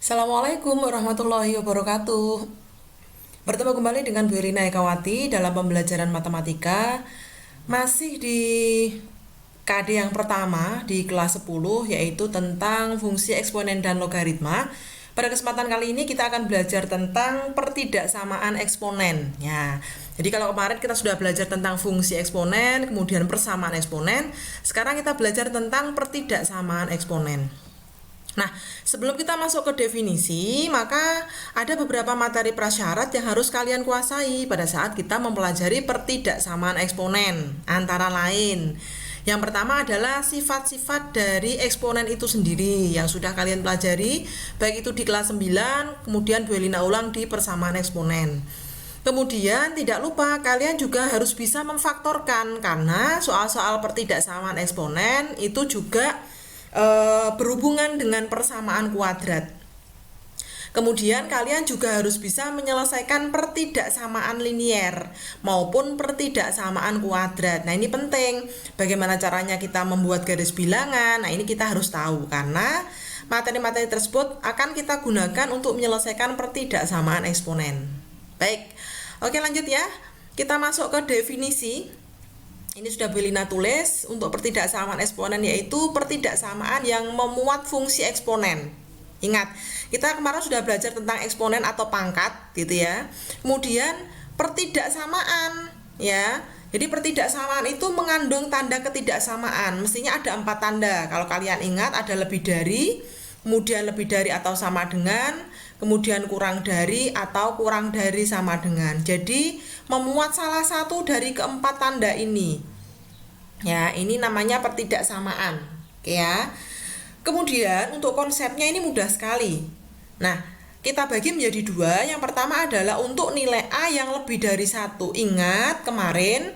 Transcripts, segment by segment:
Assalamualaikum warahmatullahi wabarakatuh. Bertemu kembali dengan Bu Rina Ekawati dalam pembelajaran matematika. Masih di KD yang pertama di kelas 10, yaitu tentang fungsi eksponen dan logaritma. Pada kesempatan kali ini kita akan belajar tentang pertidaksamaan eksponen. Ya, jadi kalau kemarin kita sudah belajar tentang fungsi eksponen, kemudian persamaan eksponen, sekarang kita belajar tentang pertidaksamaan eksponen. Nah, sebelum kita masuk ke definisi, maka ada beberapa materi prasyarat yang harus kalian kuasai pada saat kita mempelajari pertidaksamaan eksponen. Antara lain, yang pertama adalah sifat-sifat dari eksponen itu sendiri yang sudah kalian pelajari, baik itu di kelas 9, kemudian Bu Elina ulang di persamaan eksponen. Kemudian tidak lupa kalian juga harus bisa memfaktorkan, karena soal-soal pertidaksamaan eksponen itu juga berhubungan dengan persamaan kuadrat. Kemudian kalian juga harus bisa menyelesaikan pertidaksamaan linier maupun pertidaksamaan kuadrat. Nah, ini penting. Bagaimana caranya kita membuat garis bilangan? Nah, ini kita harus tahu karena materi-materi tersebut akan kita gunakan untuk menyelesaikan pertidaksamaan eksponen. Baik. Oke, lanjut ya. Kita masuk ke definisi. Ini sudah Bu Elina tulis untuk pertidaksamaan eksponen, yaitu pertidaksamaan yang memuat fungsi eksponen. Ingat, kita kemarin sudah belajar tentang eksponen atau pangkat gitu ya. Kemudian pertidaksamaan ya. Jadi pertidaksamaan itu mengandung tanda ketidaksamaan. Mestinya ada 4 tanda. Kalau kalian ingat, ada lebih dari, kemudian lebih dari atau sama dengan, kemudian kurang dari atau kurang dari sama dengan. Jadi memuat salah satu dari keempat tanda ini. Ya, ini namanya pertidaksamaan. Oke ya. Kemudian untuk konsepnya ini mudah sekali. Nah, kita bagi menjadi 2. Yang pertama adalah untuk nilai A yang lebih dari 1. Ingat kemarin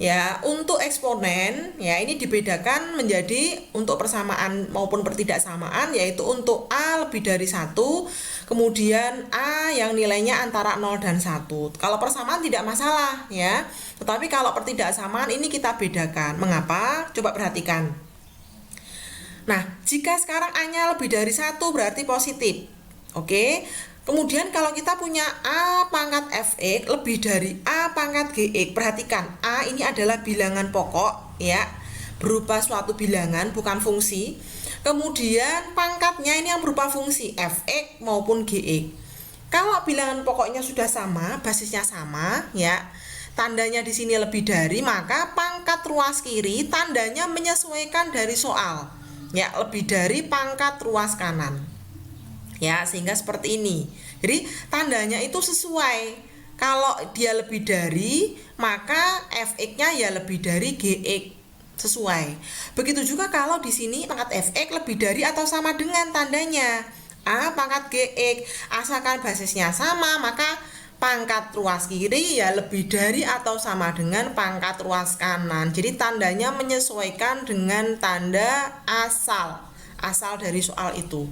ya, untuk eksponen ya ini dibedakan menjadi untuk persamaan maupun pertidaksamaan, yaitu untuk A lebih dari 1, kemudian A yang nilainya antara 0 dan 1. Kalau persamaan tidak masalah ya, tetapi kalau pertidaksamaan ini kita bedakan. Mengapa? Coba perhatikan. Nah, jika sekarang A-nya lebih dari 1 berarti positif. Oke. Kemudian kalau kita punya A pangkat Fx lebih dari A pangkat Gx, perhatikan A ini adalah bilangan pokok ya, berupa suatu bilangan bukan fungsi. Kemudian pangkatnya ini yang berupa fungsi Fx maupun Gx. Kalau bilangan pokoknya sudah sama, basisnya sama ya, tandanya di sini lebih dari, maka pangkat ruas kiri tandanya menyesuaikan dari soal. Ya, lebih dari pangkat ruas kanan. Ya, sehingga seperti ini. Jadi tandanya itu sesuai. Kalau dia lebih dari, maka Fx-nya ya lebih dari Gx, sesuai. Begitu juga kalau di sini pangkat Fx lebih dari atau sama dengan tandanya A pangkat Gx. Asalkan basisnya sama, maka pangkat ruas kiri ya lebih dari atau sama dengan pangkat ruas kanan. Jadi tandanya menyesuaikan dengan tanda asal dari soal itu.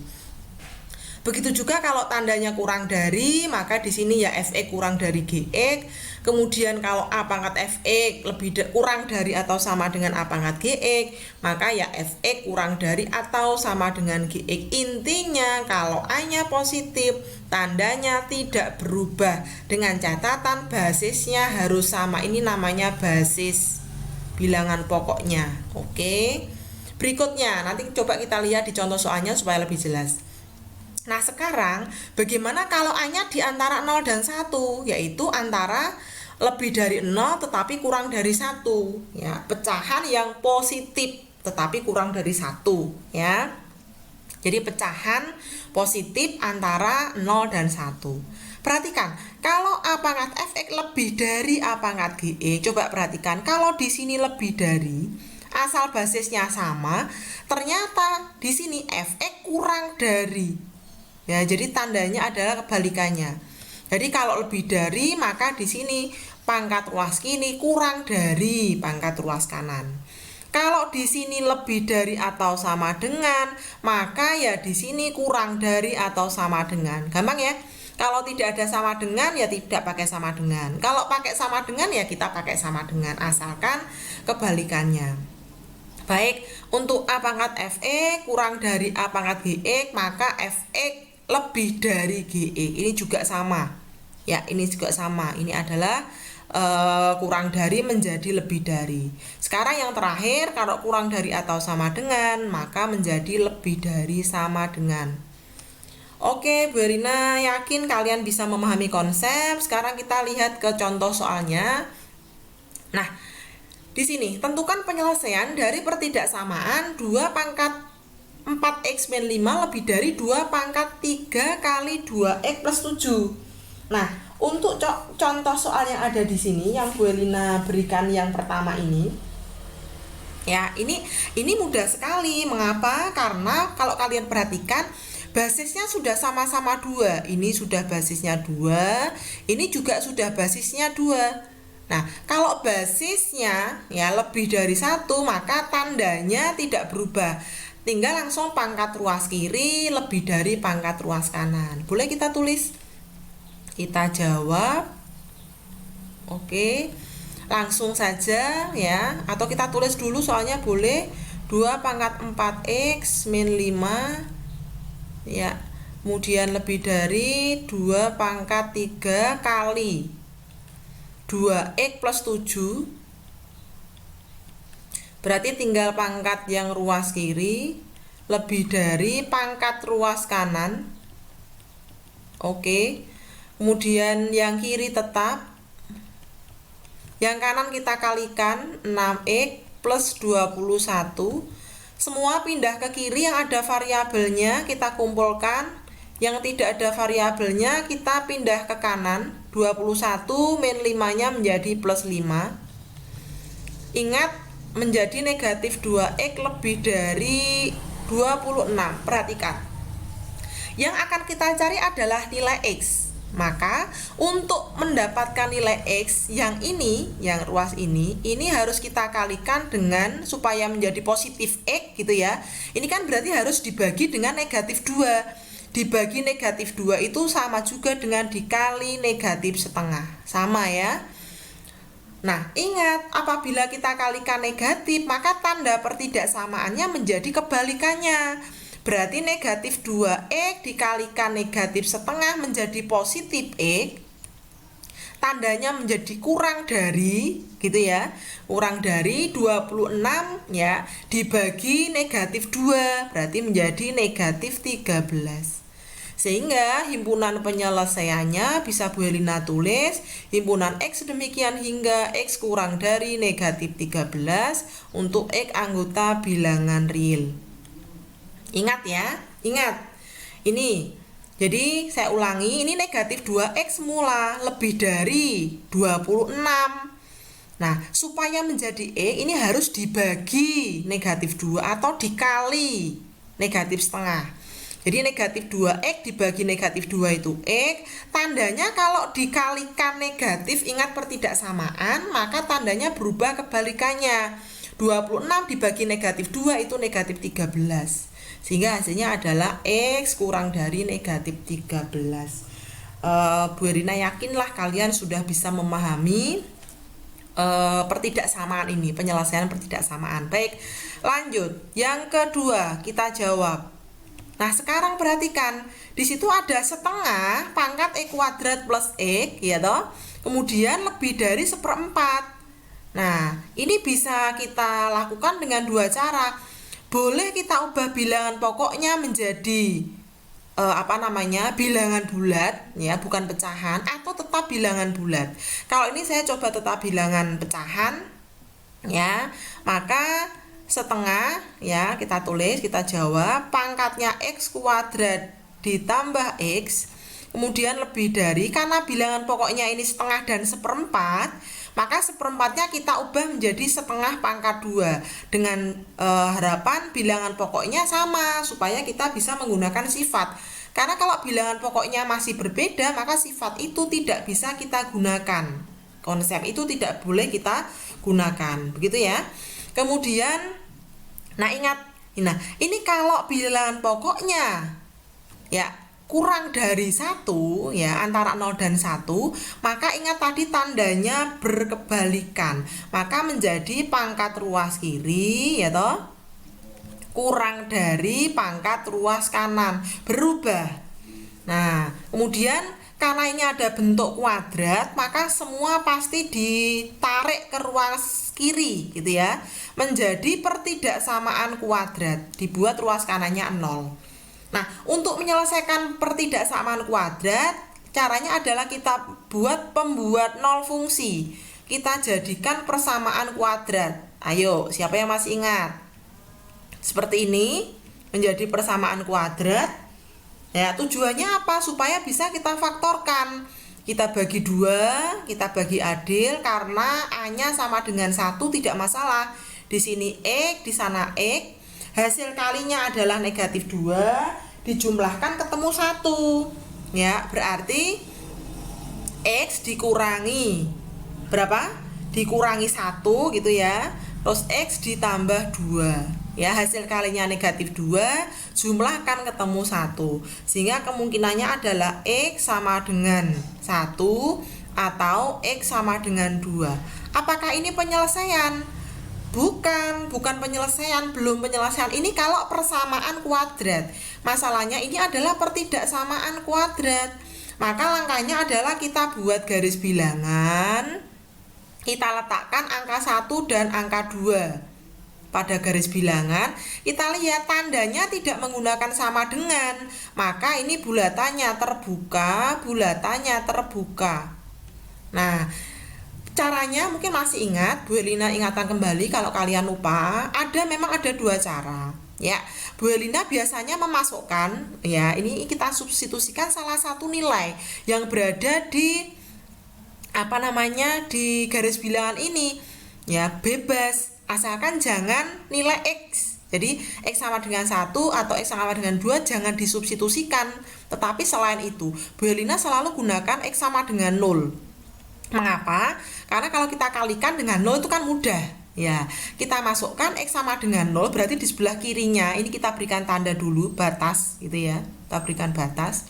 Begitu juga kalau tandanya kurang dari, maka di sini ya Fx kurang dari Gx. Kemudian kalau A pangkat Fx kurang dari atau sama dengan A pangkat Gx, maka ya Fx kurang dari atau sama dengan Gx. Intinya kalau A-nya positif, tandanya tidak berubah dengan catatan basisnya harus sama. Ini namanya basis bilangan pokoknya. Oke. Berikutnya, nanti coba kita lihat di contoh soalnya supaya lebih jelas. Nah, sekarang bagaimana kalau A-nya di antara 0 dan 1, yaitu antara lebih dari 0 tetapi kurang dari 1 ya, pecahan yang positif tetapi kurang dari 1 ya. Jadi pecahan positif antara 0 dan 1. Perhatikan, kalau A pangkat Fx lebih dari A pangkat Ge, coba perhatikan kalau di sini lebih dari, asal basisnya sama, ternyata di sini Fx kurang dari. Ya, jadi tandanya adalah kebalikannya. Jadi kalau lebih dari, maka di sini pangkat ruas kiri kurang dari pangkat ruas kanan. Kalau di sini lebih dari atau sama dengan, maka ya di sini kurang dari atau sama dengan. Gampang ya? Kalau tidak ada sama dengan ya tidak pakai sama dengan. Kalau pakai sama dengan ya kita pakai sama dengan, asalkan kebalikannya. Baik, untuk A pangkat Fe kurang dari A pangkat Gx, maka Fx lebih dari GE. Ini juga sama. Ya, ini juga sama. Ini adalah kurang dari menjadi lebih dari. Sekarang yang terakhir, kalau kurang dari atau sama dengan, maka menjadi lebih dari sama dengan. Oke, Bu Erina yakin kalian bisa memahami konsep. Sekarang kita lihat ke contoh soalnya. Nah, di sini tentukan penyelesaian dari pertidaksamaan 2 pangkat 4x min 5 lebih dari 2 pangkat 3 kali 2x plus 7. Nah, untuk contoh soal yang ada di sini yang Bu Elina berikan yang pertama ini, ya ini mudah sekali. Mengapa? Karena kalau kalian perhatikan basisnya sudah sama-sama 2. Ini sudah basisnya 2, ini juga sudah basisnya 2. Nah, kalau basisnya ya lebih dari 1, maka tandanya tidak berubah. Tinggal langsung pangkat ruas kiri lebih dari pangkat ruas kanan. Boleh kita tulis? Kita jawab. Oke. Langsung saja ya, atau kita tulis dulu soalnya boleh. 2 pangkat 4x min 5 ya. Kemudian lebih dari 2 pangkat 3 kali 2x plus 7. Berarti tinggal pangkat yang ruas kiri lebih dari pangkat ruas kanan. Oke. Kemudian yang kiri tetap. Yang kanan kita kalikan 6x plus 21. Semua pindah ke kiri, yang ada variabelnya kita kumpulkan. Yang tidak ada variabelnya kita pindah ke kanan. 21 min 5-nya menjadi plus 5. Ingat, menjadi negatif 2x lebih dari 26. Perhatikan. Yang akan kita cari adalah nilai x. Maka untuk mendapatkan nilai x yang ini, yang ruas ini harus kita kalikan dengan, supaya menjadi positif x gitu ya. Ini kan berarti harus dibagi dengan negatif 2. Dibagi negatif 2 itu sama juga dengan dikali negatif setengah. Sama ya. Nah, ingat, apabila kita kalikan negatif, maka tanda pertidaksamaannya menjadi kebalikannya. Berarti negatif 2x dikalikan negatif setengah menjadi positif x. Tandanya menjadi kurang dari, gitu ya. Kurang dari 26 ya, dibagi negatif 2. Berarti menjadi negatif 13. Sehingga himpunan penyelesaiannya bisa Bu Helina tulis himpunan X demikian hingga X kurang dari negatif 13 untuk X anggota bilangan real. Ingat ya, ingat. Ini, jadi saya ulangi, ini negatif 2x semula lebih dari 26. Nah, supaya menjadi X ini harus dibagi negatif 2 atau dikali negatif setengah. Jadi negatif 2x dibagi negatif 2 itu X. Tandanya kalau dikalikan negatif, ingat pertidaksamaan, maka tandanya berubah kebalikannya. 26 dibagi negatif 2 itu negatif 13. Sehingga hasilnya adalah X kurang dari negatif 13. Bu Erina yakinlah kalian sudah bisa memahami pertidaksamaan ini, penyelesaian pertidaksamaan. Baik, lanjut. Yang kedua, kita jawab. Nah, sekarang perhatikan, di situ ada setengah pangkat x kuadrat plus x, ya toh. Kemudian lebih dari 1/4. Nah, ini bisa kita lakukan dengan dua cara. Boleh kita ubah bilangan pokoknya menjadi bilangan bulat ya, bukan pecahan, atau tetap bilangan bulat. Kalau ini saya coba tetap bilangan pecahan ya, maka setengah ya, kita tulis, kita jawab pangkatnya x kuadrat ditambah x, kemudian lebih dari, karena bilangan pokoknya ini setengah dan 1/4, maka 1/4-nya kita ubah menjadi setengah pangkat 2 dengan harapan bilangan pokoknya sama supaya kita bisa menggunakan sifat. Karena kalau bilangan pokoknya masih berbeda, maka sifat itu tidak bisa kita gunakan. Konsep itu tidak boleh kita gunakan. Begitu ya. Kemudian, nah ingat, ini kalau bilangan pokoknya ya kurang dari 1 ya, antara 0 dan 1, maka ingat tadi tandanya berkebalikan, maka menjadi pangkat ruas kiri ya toh kurang dari pangkat ruas kanan, berubah. Nah, kemudian karena ini ada bentuk kuadrat, maka semua pasti ditarik ke ruas kiri gitu ya, menjadi pertidaksamaan kuadrat, dibuat ruas kanannya 0. Nah, untuk menyelesaikan pertidaksamaan kuadrat, caranya adalah kita buat pembuat 0 fungsi. Kita jadikan persamaan kuadrat. Ayo, siapa yang masih ingat? Seperti ini, menjadi persamaan kuadrat. Ya, tujuannya apa? Supaya bisa kita faktorkan. Kita bagi 2, kita bagi adil karena A-nya sama dengan 1 tidak masalah. Di sini X, di sana X. Hasil kalinya adalah negatif 2, dijumlahkan ketemu 1. Ya, berarti X dikurangi berapa? Dikurangi 1 gitu ya. Terus X ditambah 2. Ya, hasil kalinya negatif 2, jumlahkan ketemu 1. Sehingga kemungkinannya adalah X sama dengan 1 atau X sama dengan 2. Apakah ini penyelesaian? Bukan penyelesaian, belum penyelesaian. Ini kalau persamaan kuadrat. Masalahnya ini adalah pertidaksamaan kuadrat. Maka langkahnya adalah kita buat garis bilangan. Kita letakkan angka 1 dan angka 2 pada garis bilangan. Kita lihat tandanya tidak menggunakan sama dengan, maka ini bulatannya terbuka, bulatannya terbuka. Nah, caranya mungkin masih ingat, Bu Elina ingatkan kembali kalau kalian lupa, memang ada 2 cara. Ya, Bu Elina biasanya memasukkan, ya ini kita substitusikan salah satu nilai yang berada di di garis bilangan ini. Ya, bebas. Asalkan jangan nilai X. Jadi X sama dengan 1 atau X sama dengan 2 jangan disubstitusikan. Tetapi selain itu, Bu Elina selalu gunakan X sama dengan 0. Mengapa? Karena kalau kita kalikan dengan 0 itu kan mudah. Ya, kita masukkan X sama dengan 0, berarti di sebelah kirinya ini kita berikan tanda dulu, batas gitu ya. Kita berikan batas.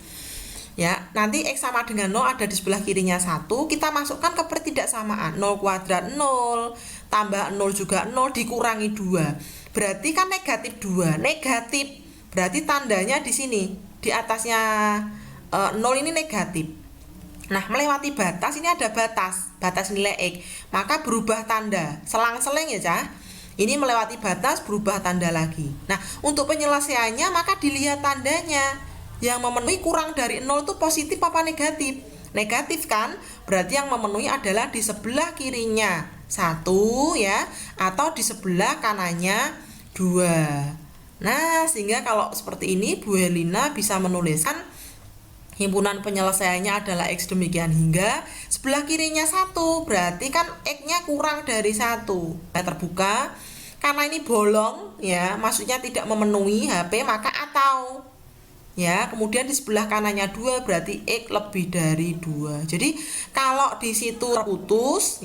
Ya, nanti X sama dengan 0 ada di sebelah kirinya 1, kita masukkan ke pertidaksamaan. 0 kuadrat 0, tambah 0 juga 0, dikurangi 2. Berarti kan negatif 2. Negatif, berarti tandanya di sini. Di atasnya 0 ini negatif. Nah, melewati batas, ini ada batas nilai X. Maka berubah tanda, selang-seling ya Cah. Ini melewati batas, berubah tanda lagi. Nah, untuk penyelesaiannya maka dilihat tandanya. Yang memenuhi kurang dari 0 itu positif apa negatif? Negatif kan? Berarti yang memenuhi adalah di sebelah kirinya 1 ya, atau di sebelah kanannya 2. Nah, sehingga kalau seperti ini Bu Helina bisa menuliskan himpunan penyelesaiannya adalah X demikian hingga sebelah kirinya 1, berarti kan X-nya kurang dari 1. Nah, terbuka. Karena ini bolong ya, maksudnya tidak memenuhi HP, maka atau ya, kemudian di sebelah kanannya 2 berarti X lebih dari 2. Jadi kalau di situ terputus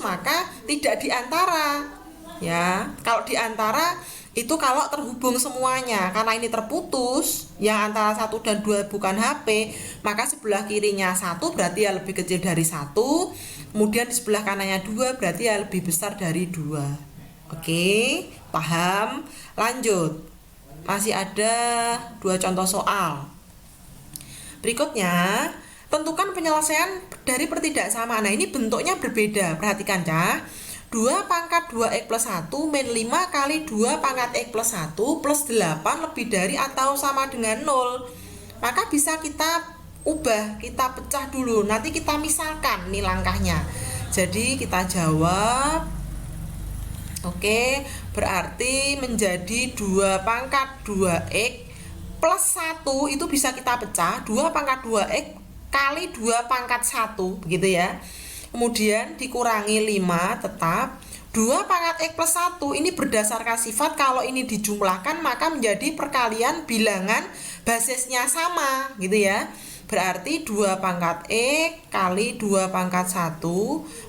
maka tidak diantara. Ya, kalau diantara itu kalau terhubung semuanya. Karena ini terputus, yang antara 1 dan 2 bukan HP, maka sebelah kirinya 1 berarti ya lebih kecil dari 1. Kemudian di sebelah kanannya 2 berarti ya lebih besar dari 2. Oke, paham? Lanjut. Masih ada 2 contoh soal. Berikutnya, tentukan penyelesaian dari pertidaksamaan. Nah, ini bentuknya berbeda. Perhatikan, Cah. 2 pangkat 2x plus 1 min 5 kali 2 pangkat x plus 1 plus 8 lebih dari atau sama dengan 0. Maka bisa kita ubah, kita pecah dulu. Nanti kita misalkan nih langkahnya. Jadi kita jawab. Oke, berarti menjadi 2 pangkat 2x plus 1 itu bisa kita pecah. 2 pangkat 2x kali 2 pangkat 1, begitu ya. Kemudian dikurangi 5 tetap. 2 pangkat x plus 1 ini berdasarkan sifat, kalau ini dijumlahkan maka menjadi perkalian bilangan basisnya sama, gitu ya. Berarti 2 pangkat X kali 2 pangkat 1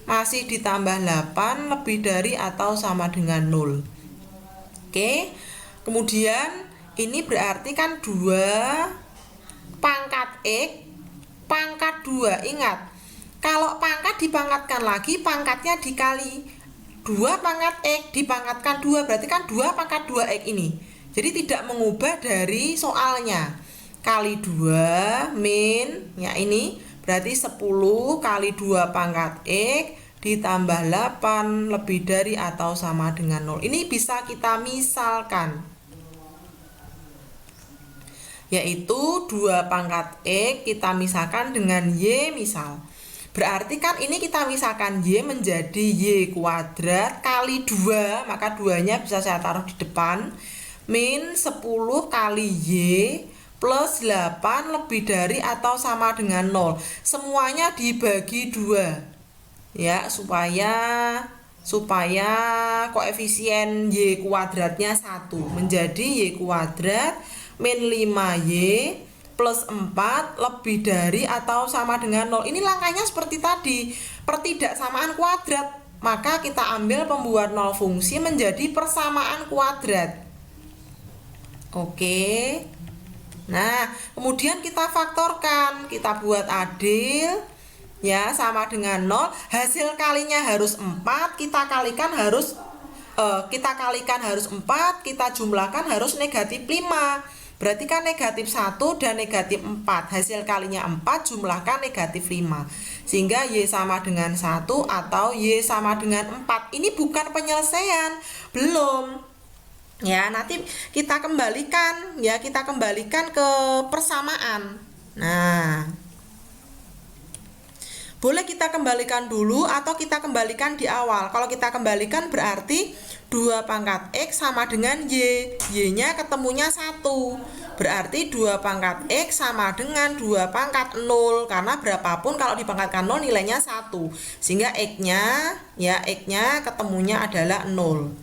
masih ditambah 8 lebih dari atau sama dengan 0. Oke. Kemudian ini berarti kan 2 pangkat X pangkat 2. Ingat, kalau pangkat dipangkatkan lagi, pangkatnya dikali 2 pangkat X dipangkatkan 2, berarti kan 2 pangkat 2X ini. Jadi tidak mengubah dari soalnya. kali 2 min, ya ini berarti 10 kali 2 pangkat X ditambah 8 lebih dari atau sama dengan 0. Ini bisa kita misalkan, yaitu 2 pangkat X kita misalkan dengan Y misal. Berarti kan ini kita misalkan Y menjadi Y kuadrat kali 2, maka 2-nya bisa saya taruh di depan, min 10 kali Y plus 8 lebih dari atau sama dengan 0. Semuanya dibagi 2. Ya, supaya koefisien Y kuadratnya 1 menjadi Y kuadrat min 5Y plus 4 lebih dari atau sama dengan 0. Ini langkahnya seperti tadi, pertidaksamaan kuadrat. Maka kita ambil pembuat 0 fungsi menjadi persamaan kuadrat. Oke. Nah, kemudian kita faktorkan, kita buat adil, ya, sama dengan 0. Hasil kalinya harus 4, kita kalikan harus 4, kita jumlahkan harus negatif 5. Berarti kan negatif 1 dan negatif 4. Hasil kalinya 4, jumlahkan negatif 5. Sehingga Y sama dengan 1 atau Y sama dengan 4. Ini bukan penyelesaian, belum. Ya, nanti kita kembalikan, ya, kita kembalikan ke persamaan. Nah, boleh kita kembalikan dulu atau kita kembalikan di awal. Kalau kita kembalikan berarti 2 pangkat X sama dengan Y. Y-nya ketemunya 1. Berarti 2 pangkat X sama dengan 2 pangkat 0. Karena berapapun kalau dipangkatkan 0 nilainya 1. Sehingga X-nya ketemunya adalah 0.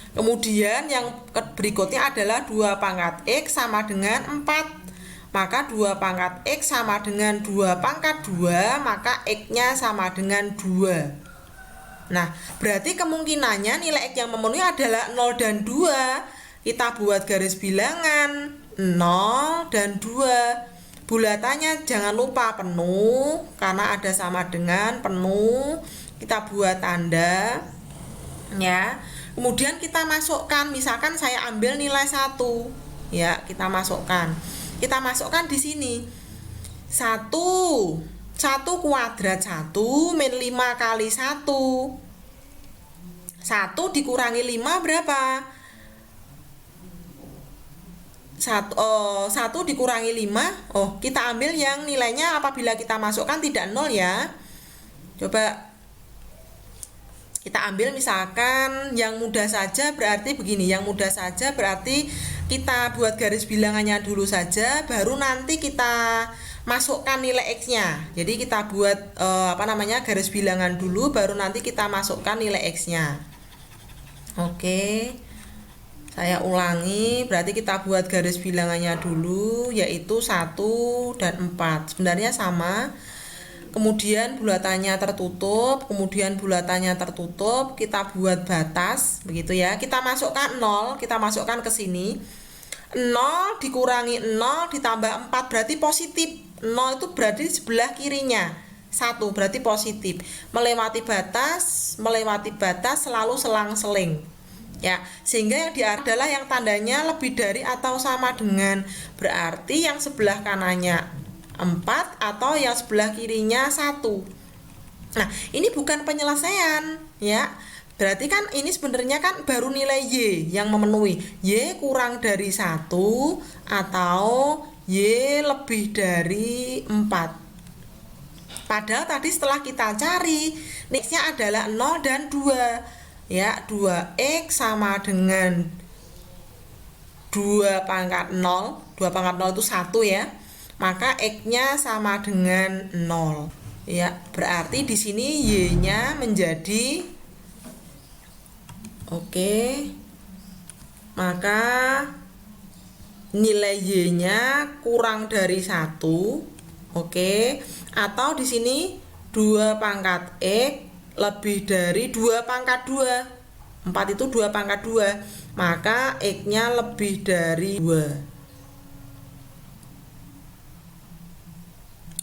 Kemudian yang berikutnya adalah 2 pangkat X sama dengan 4. Maka 2 pangkat X sama dengan 2 pangkat 2, maka X-nya sama dengan 2. Nah, berarti kemungkinannya nilai X yang memenuhi adalah 0 dan 2. Kita buat garis bilangan 0 dan 2. Bulatannya jangan lupa penuh, karena ada sama dengan penuh. Kita buat tanda, ya. Kemudian kita masukkan, misalkan saya ambil nilai 1. Ya, kita masukkan di sini 1 kuadrat 1 min 5 kali 1. 1 dikurangi 5 berapa? 1 dikurangi 5. Kita ambil yang nilainya apabila kita masukkan tidak 0 ya. Coba kita ambil misalkan yang mudah saja, berarti begini. Yang mudah saja berarti kita buat garis bilangannya dulu saja, baru nanti kita masukkan nilai X-nya. Jadi kita buat garis bilangan dulu, baru nanti kita masukkan nilai X-nya. Oke. Saya ulangi, berarti kita buat garis bilangannya dulu, yaitu 1 dan 4. Sebenarnya sama. Kemudian bulatannya tertutup, kita buat batas, begitu ya. Kita masukkan 0, kita masukkan ke sini. 0 dikurangi 0 ditambah 4 berarti positif. 0 itu berarti sebelah kirinya. 1 berarti positif. Melewati batas selalu selang-seling. Ya, sehingga yang adalah yang tandanya lebih dari atau sama dengan, berarti yang sebelah kanannya 4 atau yang sebelah kirinya 1. Nah, ini bukan penyelesaian, ya. Berarti kan ini sebenarnya kan baru nilai Y yang memenuhi. Y kurang dari 1 atau Y lebih dari 4. Padahal tadi setelah kita cari, X-nya adalah 0 dan 2. Ya, 2X sama dengan 2 pangkat 0. 2 pangkat 0 itu 1 ya. Maka X-nya sama dengan 0. Ya, berarti di sini Y-nya menjadi maka nilai Y-nya kurang dari 1. Atau di sini 2 pangkat X lebih dari 2 pangkat 2. 4 itu 2 pangkat 2. Maka X-nya lebih dari 2.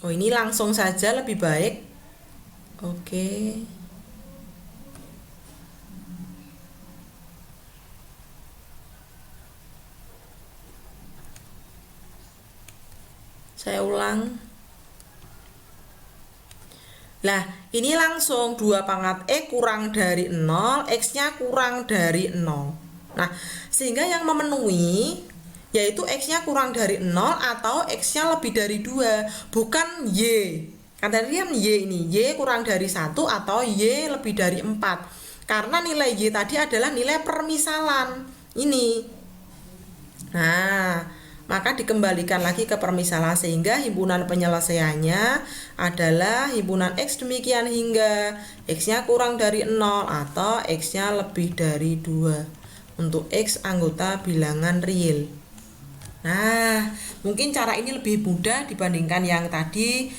Ini langsung saja lebih baik. Saya ulang. Nah, ini langsung 2 pangkat X kurang dari 0, X-nya kurang dari 0. Nah, sehingga yang memenuhi yaitu X-nya kurang dari 0 atau X-nya lebih dari 2, bukan Y. Kan tadi kan Y ini, Y kurang dari 1 atau Y lebih dari 4. Karena nilai Y tadi adalah nilai permisalan. Ini. Nah, maka dikembalikan lagi ke permisalan sehingga himpunan penyelesaiannya adalah himpunan X demikian hingga X-nya kurang dari 0 atau X-nya lebih dari 2 untuk X anggota bilangan real. Nah, mungkin cara ini lebih mudah dibandingkan yang tadi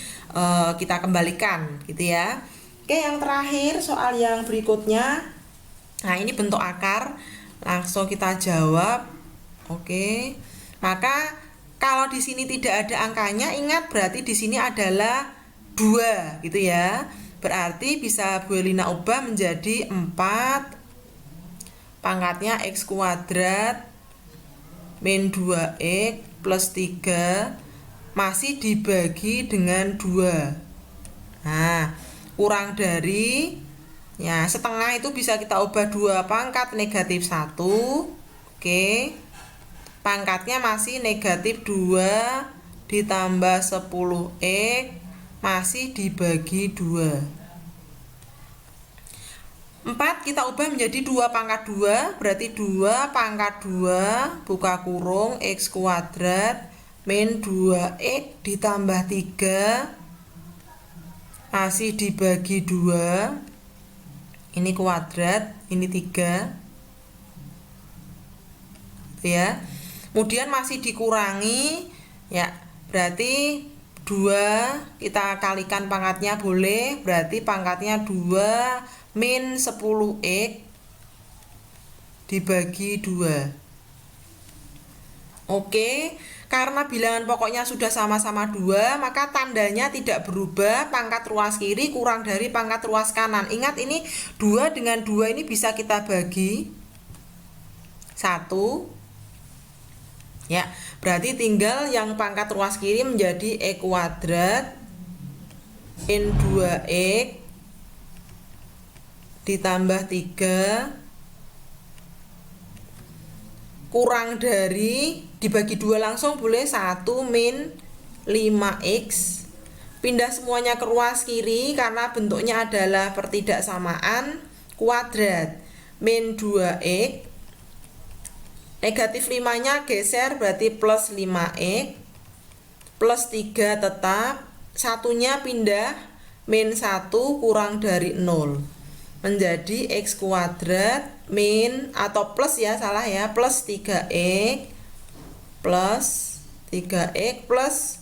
kita kembalikan gitu ya. Oke, yang terakhir soal yang berikutnya. Nah, ini bentuk akar. Langsung kita jawab. Oke. Maka kalau di sini tidak ada angkanya, ingat berarti di sini adalah 2 gitu ya. Berarti bisa Bu Elina ubah menjadi 4 pangkatnya X kuadrat min 2X plus 3 masih dibagi dengan 2. Nah, kurang dari ya setengah itu bisa kita ubah 2 pangkat negatif 1. Oke. Pangkatnya masih negatif 2 ditambah 10X masih dibagi 2. 4 kita ubah menjadi 2 pangkat 2, berarti 2 pangkat 2 buka kurung X kuadrat min 2X ditambah 3 masih dibagi 2. Ini kuadrat, ini 3. Ya. Kemudian masih dikurangi ya, berarti 2 kita kalikan pangkatnya boleh, berarti pangkatnya 2 min 10X dibagi 2. Oke, karena bilangan pokoknya sudah sama-sama 2, maka tandanya tidak berubah, pangkat ruas kiri kurang dari pangkat ruas kanan. Ingat ini 2 dengan 2 ini bisa kita bagi 1. Ya, berarti tinggal yang pangkat ruas kiri menjadi X kuadrat min 2X ditambah 3 kurang dari dibagi 2 langsung boleh 1 min 5X. Pindah semuanya ke ruas kiri karena bentuknya adalah pertidaksamaan kuadrat min 2X. Negatif 5-nya geser berarti plus 5X plus 3 tetap, satunya pindah min 1 kurang dari 0 menjadi X kuadrat min atau plus ya, salah ya, plus 3X plus 3X plus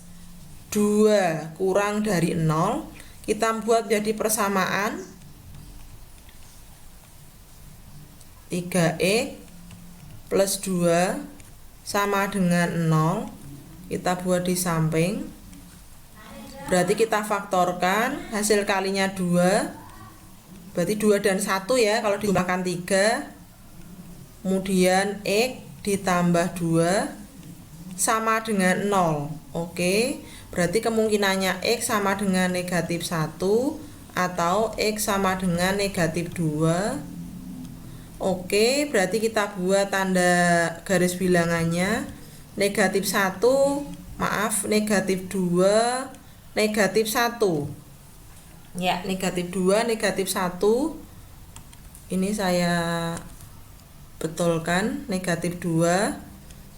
2 kurang dari 0. Kita buat jadi persamaan 3X plus 2 sama dengan 0. Kita buat di samping. Berarti kita faktorkan, hasil kalinya 2. Berarti 2 dan 1 ya, kalau dijumlahkan 3. Kemudian X ditambah 2 sama dengan 0. Oke, berarti kemungkinannya X sama dengan negatif 1 atau X sama dengan negatif 2. Oke, berarti kita buat tanda garis bilangannya. Negatif 1, maaf, negatif 2, negatif 1. Ya, negatif 2, negatif 1. Ini saya betulkan, negatif 2.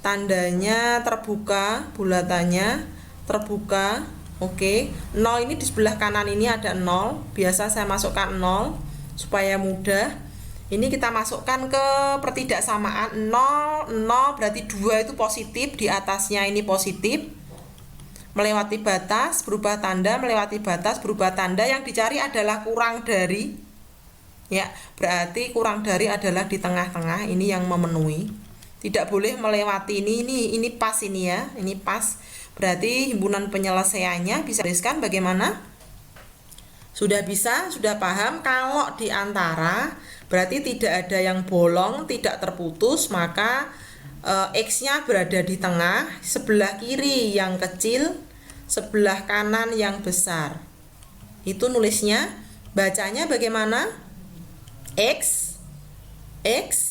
Tandanya terbuka, bulatannya terbuka. Oke, 0 ini di sebelah kanan ini ada 0. Biasa saya masukkan 0 supaya mudah. Ini kita masukkan ke pertidaksamaan 0, 0 berarti 2 itu positif, di atasnya ini positif. Melewati batas, berubah tanda, melewati batas, berubah tanda, yang dicari adalah kurang dari. Ya, berarti kurang dari adalah di tengah-tengah, ini yang memenuhi. Tidak boleh melewati ini pas ini ya, ini pas. Berarti himpunan penyelesaiannya bisa tuliskan bagaimana? Sudah bisa, sudah paham kalau di antara berarti tidak ada yang bolong, tidak terputus, maka X-nya berada di tengah, sebelah kiri yang kecil, sebelah kanan yang besar. Itu nulisnya, bacanya bagaimana? X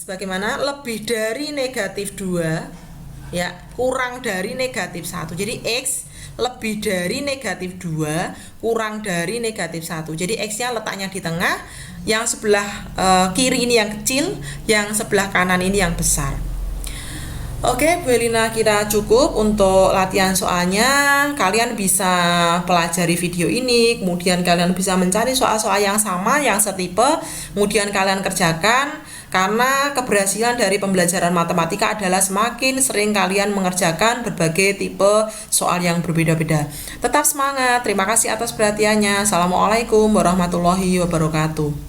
bagaimana? Lebih dari negatif 2, ya, kurang dari negatif 1. Jadi X lebih dari negatif 2, kurang dari negatif 1. Jadi X-nya letaknya di tengah, yang sebelah kiri ini yang kecil, yang sebelah kanan ini yang besar. Oke, Bu Elina, kira cukup untuk latihan soalnya. Kalian bisa pelajari video ini, kemudian kalian bisa mencari soal-soal yang sama, yang setipe, kemudian kalian kerjakan. Karena keberhasilan dari pembelajaran matematika adalah semakin sering kalian mengerjakan berbagai tipe soal yang berbeda-beda. Tetap semangat, terima kasih atas perhatiannya. Assalamualaikum warahmatullahi wabarakatuh.